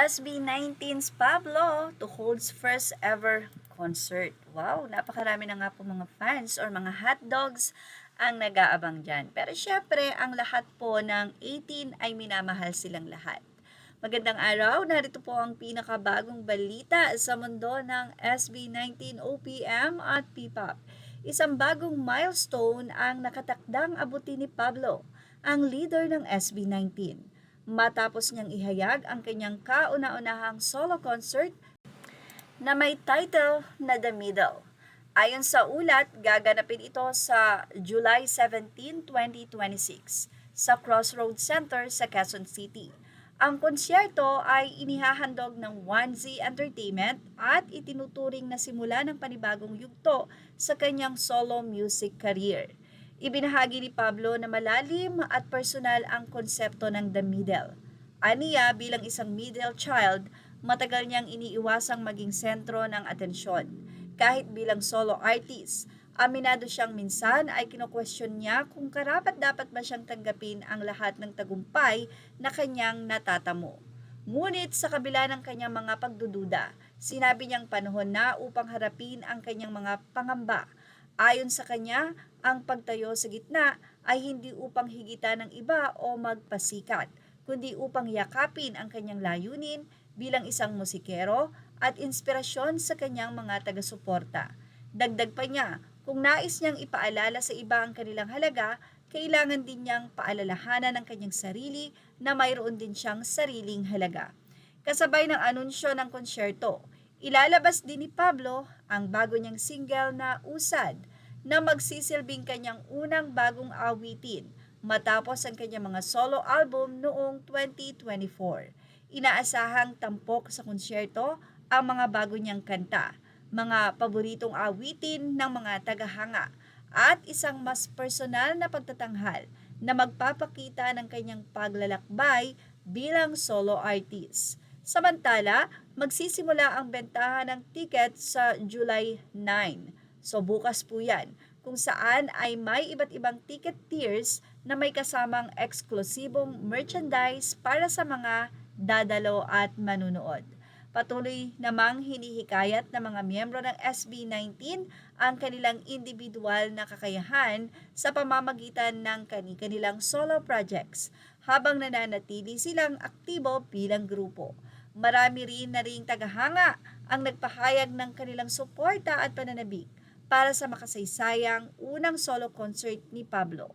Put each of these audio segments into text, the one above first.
SB19's Pablo to holds first ever concert. Wow, napakarami na nga po mga fans or mga hotdogs ang nag-aabang dyan. Pero syempre, ang lahat po ng 18 ay minamahal silang lahat. Magandang araw, narito po ang pinakabagong balita sa mundo ng SB19 OPM at P-pop. Isang bagong milestone ang nakatakdang abutin ni Pablo, ang leader ng SB19. Matapos niyang ihayag ang kanyang kauna-unahang solo concert na may title na The Middle. Ayon sa ulat, gaganapin ito sa July 17, 2026 sa Crossroads Center sa Quezon City. Ang konsyerto ay inihahandog ng 1Z Entertainment at itinuturing na simula ng panibagong yugto sa kanyang solo music career. Ibinahagi ni Pablo na malalim at personal ang konsepto ng The Middle. Aniya, bilang isang middle child, matagal niyang iniiwasang maging sentro ng atensyon. Kahit bilang solo artist, aminado siyang minsan ay kino-question niya kung karapat-dapat ba siyang tanggapin ang lahat ng tagumpay na kanyang natatamo. Ngunit sa kabila ng kanyang mga pagdududa, sinabi niyang panahon na upang harapin ang kanyang mga pangamba. Ayon sa kanya, ang pagtayo sa gitna ay hindi upang higitan ng iba o magpasikat, kundi upang yakapin ang kanyang layunin bilang isang musikero at inspirasyon sa kanyang mga taga-suporta. Dagdag pa niya, kung nais niyang ipaalala sa iba ang kanilang halaga, kailangan din niyang paalalahanan ang kanyang sarili na mayroon din siyang sariling halaga. Kasabay ng anunsyo ng konsyerto, ilalabas din ni Pablo ang bago niyang single na Usad na magsisilbing kanyang unang bagong awitin matapos ang kanyang mga solo album noong 2024. Inaasahang tampok sa konsyerto ang mga bago niyang kanta, mga paboritong awitin ng mga tagahanga at isang mas personal na pagtatanghal na magpapakita ng kanyang paglalakbay bilang solo artist. Samantala, magsisimula ang bentahan ng ticket sa July 9. So bukas po yan, kung saan ay may iba't ibang ticket tiers na may kasamang eksklusibong merchandise para sa mga dadalo at manunood. Patuloy namang hinihikayat ng mga miyembro ng SB19 ang kanilang individual na kakayahan sa pamamagitan ng kanilang solo projects habang nananatili silang aktibo bilang grupo. Marami rin na ring tagahanga ang nagpahayag ng kanilang suporta at pananabik para sa makasaysayang unang solo concert ni Pablo.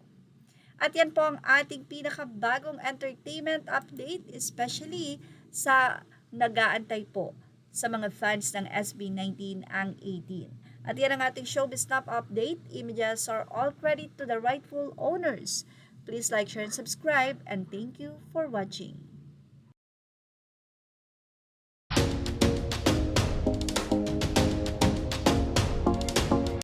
At yan po ang ating pinakabagong entertainment update, especially sa nag-aantay po sa mga fans ng SB19 ang 18. At yan ang ating showbiz snap update. Images are all credit to the rightful owners. Please like, share, and subscribe, and thank you for watching.